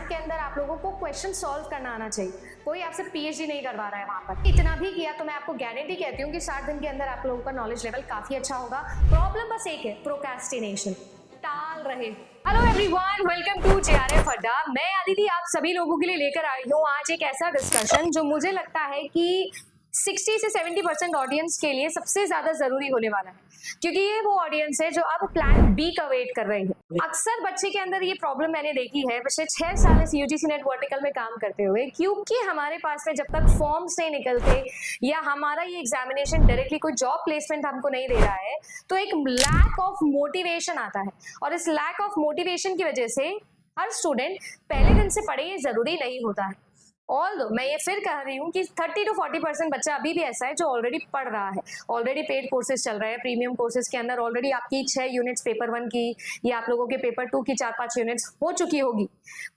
के अंदर आप लोगों को क्वेश्चन सॉल्व करना आना चाहिए। कोई आपसे पीएचडी नहीं करवा रहा है वहाँ पर। इतना भी किया तो मैं आपको गारंटी कहती हूँ कि 60 दिन के अंदर आप लोगों का नॉलेज लेवल काफी अच्छा होगा। प्रॉब्लम बस एक है, प्रोक्रेस्टिनेशन, टाल रहे। Hello everyone, welcome to JRF Adda. मैं अदिति आप सभी लोगों के लिए लेकर आई हूँ आज एक ऐसा डिस्कशन जो मुझे लगता है कि 60 से 70% ऑडियंस के लिए सबसे ज्यादा जरूरी होने वाला है, क्योंकि ये वो ऑडियंस है जो अब प्लान बी का वेट कर रही है। अक्सर बच्चे के अंदर ये प्रॉब्लम मैंने देखी है पिछले 6 साल इस यूजीसी नेट वर्टिकल में काम करते हुए, क्योंकि हमारे पास में जब तक फॉर्म्स नहीं निकलते या हमारा ये एग्जामिनेशन डायरेक्टली कोई जॉब प्लेसमेंट हमको नहीं दे रहा है, तो एक लैक ऑफ मोटिवेशन आता है। और इस लैक ऑफ मोटिवेशन की वजह से हर स्टूडेंट पहले दिन से पढ़े ये जरूरी नहीं होता है। ऑल्दो मैं ये फिर कह रही हूँ कि 30 to 40% बच्चा अभी भी ऐसा है जो ऑलरेडी पढ़ रहा है, ऑलरेडी पेड कोर्सेज चल रहे हैं। प्रीमियम कोर्सेज के अंदर ऑलरेडी आपकी 6 यूनिट्स पेपर 1 की या आप लोगों के पेपर 2 की 4-5 यूनिट्स हो चुकी होगी,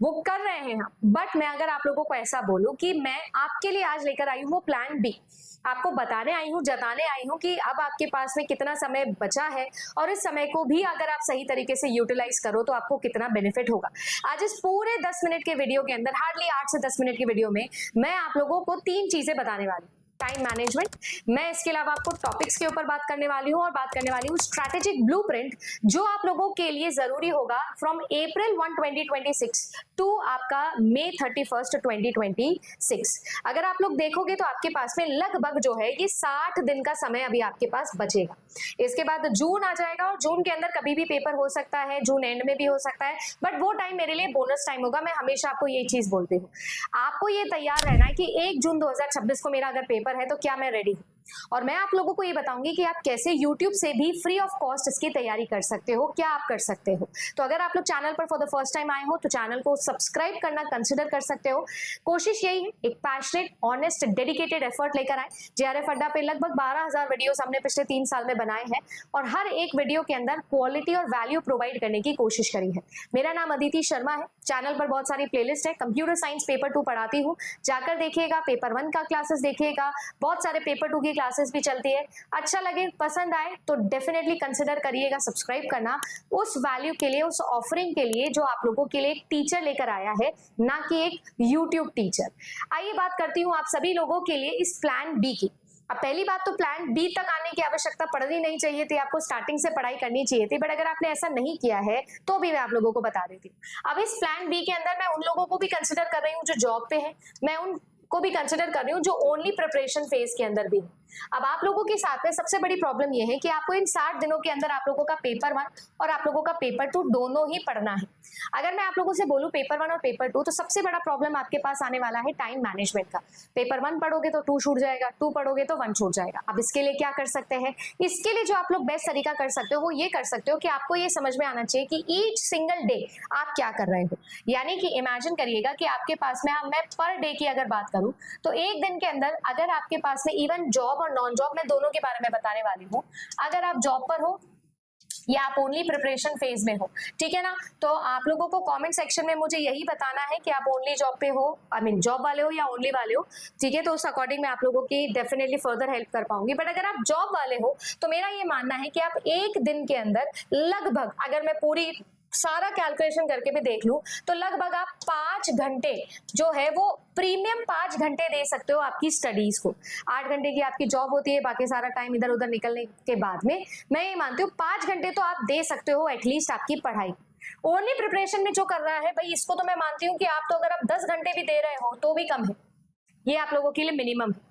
वो कर रहे हैं। बट मैं अगर आप लोगों को ऐसा बोलूँ कि मैं आपके लिए आज लेकर आई हूँ वो प्लान बी, आपको बताने आई हूँ, जताने आई हूँ कि अब आपके पास में कितना समय बचा है और इस समय को भी अगर आप सही तरीके से यूटिलाइज करो तो आपको कितना बेनिफिट होगा। आज इस पूरे 10 मिनट के वीडियो के अंदर, हार्डली 8 से 10 मिनट के वीडियो में मैं आप लोगों को 3 चीजें बताने वाली हूँ। टाइम मैनेजमेंट, मैं इसके अलावा आपको टॉपिक्स के ऊपर बात करने वाली हूँ और बात करने वाली हूँ स्ट्रैटेजिक ब्लूप्रिंट जो आप लोगों के लिए जरूरी होगा फ्रॉम अप्रैल 1 2026 टू आपका मई 31 2026। अगर आप लोग देखोगे तो आपके पास में लगभग जो है ये 60 दिन का समय अभी आपके पास बचेगा। इसके बाद जून आ जाएगा और जून के अंदर कभी भी पेपर हो सकता है, जून एंड में भी हो सकता है, बट वो टाइम मेरे लिए बोनस टाइम होगा। मैं हमेशा आपको ये चीज बोलती हूँ, आपको ये तैयार रहना है कि 1 जून 2026 को मेरा अगर पेपर है तो क्या मैं रेडी हूं। और मैं आप लोगों को ये बताऊंगी कि आप कैसे YouTube से भी फ्री ऑफ कॉस्ट इसकी तैयारी कर सकते हो, क्या आप कर सकते हो। तो अगर आप लोग चैनल पर फॉर द फर्स्ट टाइम आए हो तो चैनल को सब्सक्राइब करना कंसिडर कर सकते हो। कोशिश यही है, एक पैशनेट, ऑनेस्ट, डेडिकेटेड एफर्ट लेकर आए। जेआरएफ अड्डा पे लगभग 12,000 वीडियोस हमने पिछले 3 साल में बनाए हैं और हर एक वीडियो के अंदर क्वालिटी और वैल्यू प्रोवाइड करने की कोशिश करी है। मेरा नाम अदिति शर्मा है, चैनल पर बहुत सारी प्लेलिस्ट है। कंप्यूटर साइंस पेपर 2 पढ़ाती हूँ, जाकर देखिएगा। पेपर 1 का क्लासेस देखिएगा, बहुत सारे पेपर 2 की क्लासेस भी चलती है। अच्छा लगे, पसंद आए तो डेफिनेटली कंसिडर करिएगा सब्सक्राइब करना, उस वैल्यू के लिए, उस ऑफरिंग के लिए जो आप लोगों के लिए एक टीचर लेकर आया है, ना कि एक यूट्यूब टीचर। आइए बात करती हूँ आप सभी लोगों के लिए इस प्लान बी की। अब पहली बात तो प्लान बी तक आने की आवश्यकता पड़नी नहीं चाहिए थी, आपको स्टार्टिंग से पढ़ाई करनी चाहिए थी, बट अगर आपने ऐसा नहीं किया है तो भी मैं आप लोगों को बता देती हूँ। अब इस प्लान बी के अंदर मैं उन लोगों को भी कंसिडर कर रही हूँ जो जॉब पे है, मैं उन को भी कंसिडर कर रही हूँ जो ओनली प्रिपरेशन फेज के अंदर भी है। अब आप लोगों के साथ में सबसे बड़ी प्रॉब्लम यह है कि आपको इन 60 दिनों के अंदर आप लोगों का पेपर 1 और आप लोगों का पेपर 2 दोनों ही पढ़ना है। अगर मैं आप लोगों से बोलूं पेपर 1 और पेपर 2, तो सबसे बड़ा प्रॉब्लम आपके पास आने वाला है टाइम मैनेजमेंट का। पेपर 1 पढ़ोगे तो 2 छूट जाएगा, 2 पढ़ोगे तो 1 छूट जाएगा। अब इसके लिए क्या कर सकते हैं? इसके लिए जो आप लोग बेस्ट तरीका कर सकते हो वो ये कर सकते हो कि आपको ये समझ में आना चाहिए कि ईच सिंगल डे आप क्या कर रहे हो। यानी कि इमेजिन करिएगा कि आपके पास में, मैं पर डे की अगर बात करूं तो एक दिन के अंदर अगर आपके पास में इवन जॉब और नॉन जॉब, मैं दोनों के बारे में बताने वाली हूँ। अगर आप जॉब पर हो या आप ओनली प्रिपरेशन फेज में हो, ठीक है ना, तो आप लोगों को कमेंट सेक्शन में मुझे यही बताना है कि आप ओनली जॉब पे हो, आई मीन जॉब वाले हो या ओनली वाले हो, ठीक है। तो उस अकॉर्डिंग मैं आप लोगों की डेफिनेटली फर्दर हेल्प कर पाऊंगी। बट अगर आप जॉब वाले हो तो मेरा ये मानना है कि आप एक दिन के अंदर लगभग, अगर मैं पूरी सारा कैलकुलेशन करके भी देख लूं तो लगभग आप 5 घंटे जो है वो प्रीमियम 5 घंटे दे सकते हो आपकी स्टडीज को। 8 घंटे की आपकी जॉब होती है, बाकी सारा टाइम इधर उधर निकलने के बाद में मैं ये मानती हूँ 5 घंटे तो आप दे सकते हो एटलीस्ट आपकी पढ़ाई। ओनली प्रिपरेशन में जो कर रहा है भाई, इसको तो मैं मानती हूँ कि आप तो अगर आप 10 घंटे भी दे रहे हो तो भी कम है, ये आप लोगों के लिए मिनिमम है।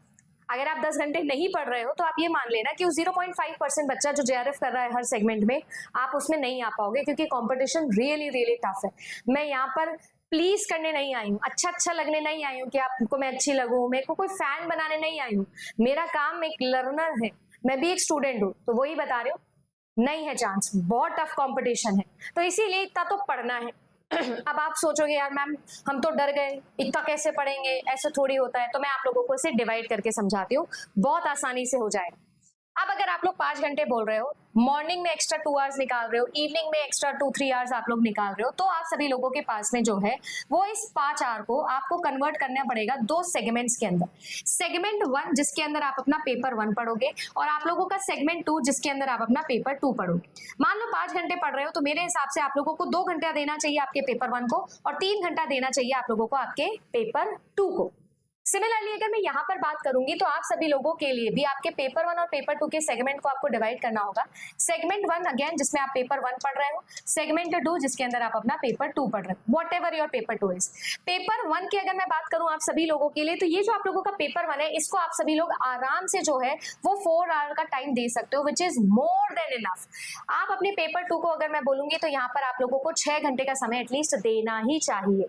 अगर आप 10 घंटे नहीं पढ़ रहे हो तो आप ये मान लेना कि 0.5% बच्चा जो जेआरएफ कर रहा है हर सेगमेंट में, आप उसमें नहीं आ पाओगे, क्योंकि कंपटीशन रियली रियली टफ है। मैं यहाँ पर प्लीज करने नहीं आई हूँ, अच्छा लगने नहीं आई हूँ कि आपको मैं अच्छी लगूं, मेरे को कोई फैन बनाने नहीं आई हूँ। मेरा काम एक लर्नर है, मैं भी एक स्टूडेंट हूँ, तो वही बता रही हूँ, नहीं है चांस, बहुत टफ कंपटीशन है, तो इसीलिए इतना तो पढ़ना है। अब आप सोचोगे यार मैम हम तो डर गए, इतना कैसे पढ़ेंगे, ऐसे थोड़ी होता है। तो मैं आप लोगों को इसे डिवाइड करके समझाती हूँ, बहुत आसानी से हो जाएगा। अब अगर आप लोग 5 घंटे बोल रहे हो, मॉर्निंग में एक्स्ट्रा 2 आवर्स निकाल रहे हो, इवनिंग में एक्स्ट्रा 2-3 आवर्स आप लोग निकाल रहे हो, तो आप सभी लोगों के पास में जो है वो इस 5 आवर को आपको कन्वर्ट करना पड़ेगा 2 सेगमेंट्स के अंदर। सेगमेंट 1 जिसके अंदर आप अपना पेपर 1 पढ़ोगे और आप लोगों का सेगमेंट 2 जिसके अंदर आप अपना पेपर 2 पढ़ोगे। मान लो 5 घंटे पढ़ रहे हो तो मेरे हिसाब से आप लोगों को 2 घंटा देना चाहिए आपके पेपर 1 को और 3 घंटा देना चाहिए आप लोगों को आपके पेपर 2 को। सिमिलरली अगर मैं यहाँ पर बात करूंगी तो आप सभी लोगों के लिए भी आपके पेपर 1 और पेपर 2 के सेगमेंट को आपको डिवाइड करना होगा। सेगमेंट 1 अगेन जिसमें आप पेपर 1 पढ़ रहे हो, सेगमेंट 2 जिसके अंदर आप अपना पेपर 2 पढ़ रहे हो, what ever your paper 2 is. Paper 1 की अगर मैं बात करूं आप सभी लोगों के लिए तो ये जो आप लोगों का पेपर 1 है इसको आप सभी लोग आराम से जो है वो 4 आवर का टाइम दे सकते हो, which is more than enough. आप अपने पेपर 2 को अगर मैं बोलूंगी तो यहाँ पर आप लोगों को 6 घंटे का समय एटलीस्ट देना ही चाहिए।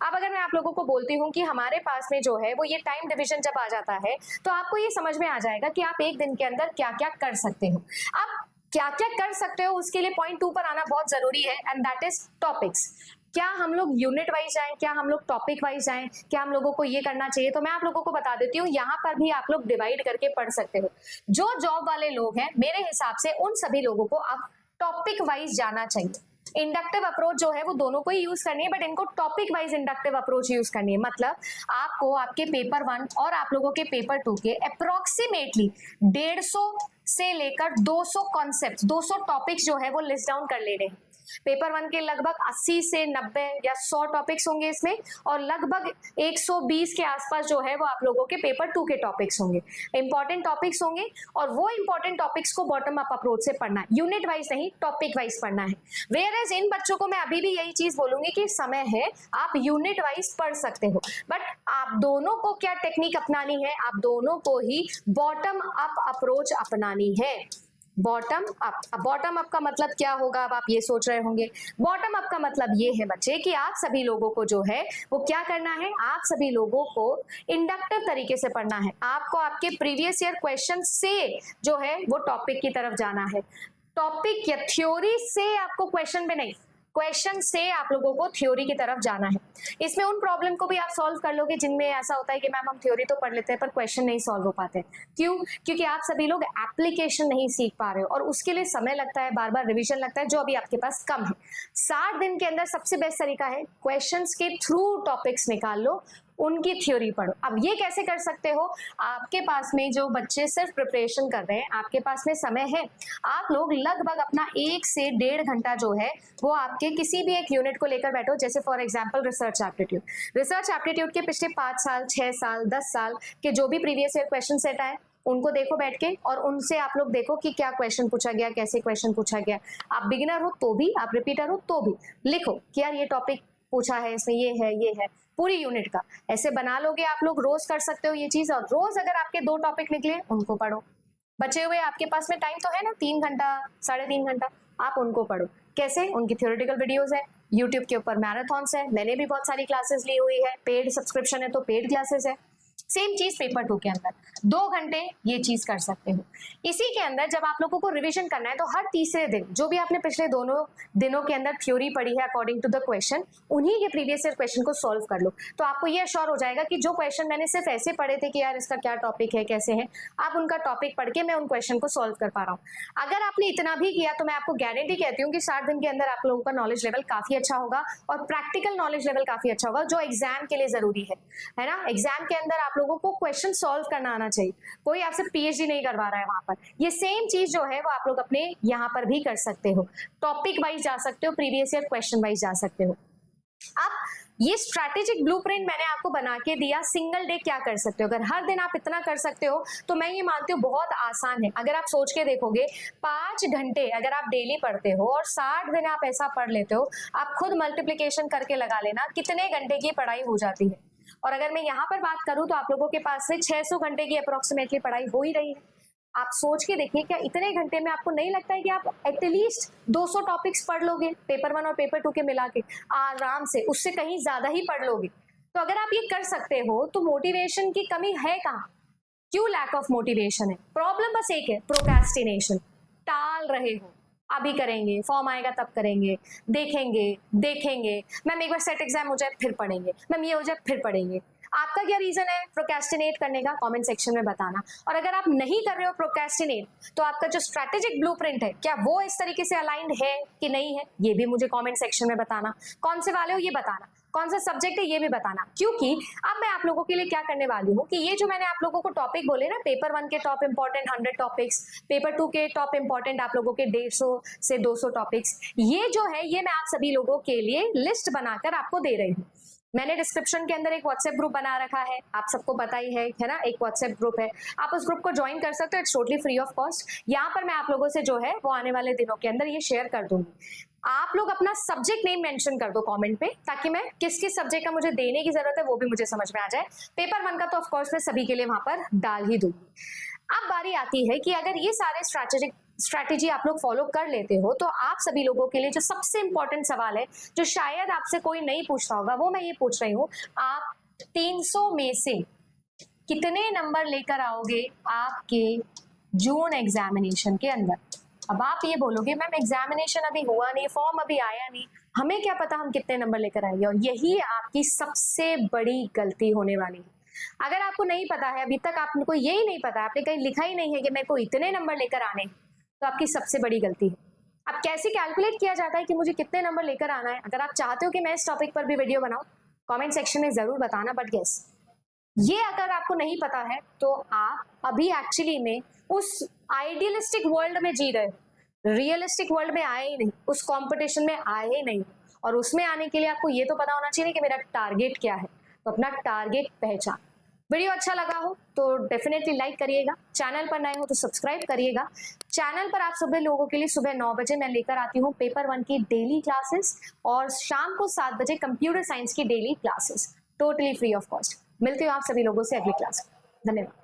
अब अगर मैं आप लोगों को बोलती हूँ कि हमारे पास में जो है वो ये टाइम डिविजन जब आ जाता है तो आपको ये समझ में आ जाएगा कि आप एक दिन के अंदर क्या क्या कर सकते हो। अब क्या क्या कर सकते हो उसके लिए पॉइंट 2 पर आना बहुत जरूरी है, एंड दैट इज टॉपिक्स। क्या हम लोग यूनिट वाइज जाएं, क्या हम लोग टॉपिक वाइज जाएं, क्या हम लोगों को ये करना चाहिए? तो मैं आप लोगों को बता देती हूँ, यहाँ पर भी आप लोग डिवाइड करके पढ़ सकते हो। जो जॉब वाले लोग हैं मेरे हिसाब से उन सभी लोगों को अब टॉपिक वाइज जाना चाहिए। इंडक्टिव अप्रोच जो है वो दोनों को ही यूज करनी है, बट इनको topic wise inductive approach use करनी है। मतलब आपको आपके पेपर 1 और आप लोगों के पेपर 2 के अप्रोक्सीमेटली 150 से लेकर 200 कॉन्सेप्ट, 200 टॉपिक्स जो है वो लिस्ट डाउन कर लेने हैं। पेपर 1 के लगभग 80 से 90 या 100 टॉपिक्स होंगे इसमें, और लगभग 120 के आसपास जो है वो आप लोगों के पेपर 2 के टॉपिक्स होंगे, इंपॉर्टेंट टॉपिक्स होंगे। और वो इंपॉर्टेंट टॉपिक्स को बॉटम अप अप्रोच से पढ़ना है, यूनिट वाइज नहीं, टॉपिक वाइज पढ़ना है। वेयर एज इन बच्चों को मैं अभी भी यही चीज बोलूंगी कि समय है, आप यूनिट वाइज पढ़ सकते हो, बट आप दोनों को क्या टेक्निक अपनानी है, आप दोनों को ही बॉटम अप अप्रोच अपनानी है। Bottom up. अब बॉटम अप का मतलब क्या होगा, अब आप ये सोच रहे होंगे। बॉटम अप का मतलब ये है बच्चे कि आप सभी लोगों को जो है वो क्या करना है, आप सभी लोगों को इंडक्टिव तरीके से पढ़ना है। आपको आपके प्रीवियस ईयर क्वेश्चन से जो है वो टॉपिक की तरफ जाना है। टॉपिक या थ्योरी से आपको क्वेश्चन में नहीं, क्वेश्चन से आप लोगों को थ्योरी की तरफ जाना है। इसमें उन प्रॉब्लम को भी आप सॉल्व कर लोगे जिनमें ऐसा होता है कि मैम हम थ्योरी तो पढ़ लेते हैं पर क्वेश्चन नहीं सॉल्व हो पाते। क्यों? क्योंकि आप सभी लोग एप्लीकेशन नहीं सीख पा रहे हो और उसके लिए समय लगता है, बार बार रिविजन लगता है, जो अभी आपके पास कम है। 60 दिन के अंदर सबसे बेस्ट तरीका है क्वेश्चंस के थ्रू टॉपिक्स निकाल लो, उनकी थ्योरी पढ़ो। अब ये कैसे कर सकते हो? आपके पास में जो बच्चे सिर्फ प्रिपरेशन कर रहे हैं, आपके पास में समय है, आप लोग लगभग अपना 1 से 1.5 घंटा जो है वो आपके किसी भी एक यूनिट को लेकर बैठो। जैसे for example research aptitude. Research aptitude के पिछले 5 साल, 6 साल, 10 साल के जो भी प्रीवियस ईयर क्वेश्चन सेट आए उनको देखो बैठ के, और उनसे आप लोग देखो कि क्या क्वेश्चन पूछा गया, कैसे क्वेश्चन पूछा गया। आप बिगिनर हो तो भी, आप रिपीटर हो तो भी लिखो कि यार ये टॉपिक पूछा है, इसमें ये है पूरी यूनिट का। ऐसे बना लोगे आप लोग, रोज कर सकते हो ये चीज। और रोज अगर आपके 2 टॉपिक निकले उनको पढ़ो। बचे हुए आपके पास में टाइम तो है ना, 3 घंटा 3.5 घंटा, आप उनको पढ़ो। कैसे? उनकी थ्योरेटिकल वीडियोस है, यूट्यूब के ऊपर मैराथन्स है, मैंने भी बहुत सारी क्लासेस ली हुई है, पेड सब्सक्रिप्शन है तो पेड क्लासेस है। सेम चीज पेपर 2 के अंदर 2 घंटे ये चीज कर सकते हो। इसी के अंदर जब आप लोगों को रिवीजन करना है तो हर तीसरे दिन जो भी आपने पिछले दोनों दिनों के अंदर थ्योरी पढ़ी है अकॉर्डिंग टू द क्वेश्चन, उन्हीं के प्रीवियस ईयर क्वेश्चन को सॉल्व कर लो। तो आपको ये अश्योर हो जाएगा कि जो क्वेश्चन मैंने सिर्फ ऐसे पढ़े थे कि यार इसका क्या टॉपिक है, कैसे है, आप उनका टॉपिक पढ़ के मैं उन क्वेश्चन को सॉल्व कर पा रहा हूँ। अगर आपने इतना भी किया तो मैं आपको गारंटी कहती हूँ कि 60 दिन के अंदर आप लोगों का नॉलेज लेवल काफी अच्छा होगा और प्रैक्टिकल नॉलेज लेवल काफी अच्छा होगा, जो एग्जाम के लिए जरूरी है ना। एग्जाम के अंदर आप लोगों को क्वेश्चन सॉल्व करना आना चाहिए। कोई आपसे पीएचडी नहीं करवा रहा है वहां पर। ये सेम चीज जो है वो आप लोग अपने यहाँ पर भी कर सकते हो। टॉपिक वाइज जा सकते हो, प्रीवियस ईयर क्वेश्चन वाइज जा सकते हो। अब ये स्ट्रैटेजिक ब्लूप्रिंट मैंने आपको बना के दिया, सिंगल डे क्या कर सकते हो। अगर हर दिन आप इतना कर सकते हो तो मैं ये मानती हूँ बहुत आसान है। अगर आप सोच के देखोगे 5 घंटे अगर आप डेली पढ़ते हो और 60 दिन आप ऐसा पढ़ लेते हो, आप खुद मल्टीप्लिकेशन करके लगा लेना कितने घंटे की पढ़ाई हो जाती है। और अगर मैं यहाँ पर बात करूं तो आप लोगों के पास से 600 घंटे की अप्रोक्सीमेटली पढ़ाई हो ही रही है। आप सोच के देखिए, क्या इतने घंटे में आपको नहीं लगता है कि आप एटलीस्ट 200 टॉपिक्स पढ़ लोगे, पेपर 1 और पेपर 2 के मिला के आराम से, उससे कहीं ज्यादा ही पढ़ लोगे। तो अगर आप ये कर सकते हो तो मोटिवेशन की कमी है कहाँ? क्यों लैक ऑफ मोटिवेशन है? प्रॉब्लम बस एक है, प्रोक्रेस्टिनेशन। टाल रहे हो, अभी करेंगे, फॉर्म आएगा तब करेंगे, देखेंगे मैम एक बार सेट एग्जाम हो जाए फिर पढ़ेंगे, मैम ये हो जाए फिर पढ़ेंगे। आपका क्या रीजन है प्रोक्रेस्टिनेट करने का, कमेंट सेक्शन में बताना। और अगर आप नहीं कर रहे हो प्रोक्रेस्टिनेट, तो आपका जो स्ट्रेटेजिक ब्लूप्रिंट है क्या वो इस तरीके से अलाइंड है कि नहीं है, ये भी मुझे कमेंट सेक्शन में बताना। कौन से वाले हो ये बताना, कौन सा सब्जेक्ट है ये भी बताना। क्योंकि अब मैं आप लोगों के लिए क्या करने वाली हूँ कि ये जो मैंने आप लोगों को टॉपिक बोले ना, पेपर 1 के टॉप इंपॉर्टेंट 100 टॉपिक्स, पेपर 2 के टॉप इंपॉर्टेंट आप लोगों के 150 से 200 टॉपिक्स, ये जो है ये मैं आप सभी लोगों के लिए लिस्ट बनाकर आपको दे रही हूँ। मैंने डिस्क्रिप्शन के अंदर एक व्हाट्सएप ग्रुप बना रखा है, आप सबको पता ही है ना, एक व्हाट्सएप ग्रुप है, आप उस ग्रुप को ज्वाइन कर सकते हो, it's totally free of cost. यहाँ पर मैं आप लोगों से जो है वो आने वाले दिनों के अंदर ये शेयर कर दूंगी। आप लोग अपना सब्जेक्ट नेम मेंशन कर दो कमेंट पे, ताकि मैं किस किस सब्जेक्ट का मुझे देने की जरूरत है वो भी मुझे समझ में आ जाए। पेपर 1 का तो ऑफ कोर्स मैं सभी के लिए वहां पर डाल ही दूंगी। अब बारी आती है कि अगर ये सारे स्ट्रैटेजी आप लोग फॉलो कर लेते हो, तो आप सभी लोगों के लिए जो सबसे इंपॉर्टेंट सवाल है, जो शायद आपसे कोई नहीं पूछता होगा, वो मैं ये पूछ रही हूँ, आप 300 में से कितने नंबर लेकर आओगे आपके जून एग्जामिनेशन के अंदर। अब आप ये बोलोगे मैम एग्जामिनेशन अभी हुआ नहीं, फॉर्म अभी आया नहीं, हमें क्या पता हम कितने नंबर लेकर आएंगे। और यही आपकी सबसे बड़ी गलती होने वाली है। अगर आपको नहीं पता है, अभी तक आपको यही नहीं पता, आपने कहीं लिखा ही नहीं है कि मेरे को इतने नंबर लेकर आने, तो आपकी सबसे बड़ी गलती है। अब कैसे कैलकुलेट किया जाता है कि मुझे कितने नंबर लेकर आना है? अगर आप चाहते हो कि मैं इस टॉपिक पर भी वीडियो बनाऊं, कमेंट सेक्शन में जरूर बताना। बट यस, ये अगर आपको नहीं पता है तो आप अभी एक्चुअली में उस आइडियलिस्टिक वर्ल्ड में जी रहे हो, रियलिस्टिक वर्ल्ड में आए ही नहीं, उस कंपटीशन में आए ही नहीं। और उसमें आने के लिए आपको ये तो पता होना चाहिए कि मेरा टारगेट क्या है, तो अपना टारगेट पहचान। वीडियो अच्छा लगा हो तो डेफिनेटली लाइक करिएगा, चैनल पर नए हो तो सब्सक्राइब करिएगा। चैनल पर आप सभी लोगों के लिए सुबह 9 बजे मैं लेकर आती हूँ पेपर 1 की डेली क्लासेस, और शाम को 7 बजे कंप्यूटर साइंस की daily classes, totally free of cost. मिलती हूँ आप सभी लोगों से अगली क्लास में। धन्यवाद।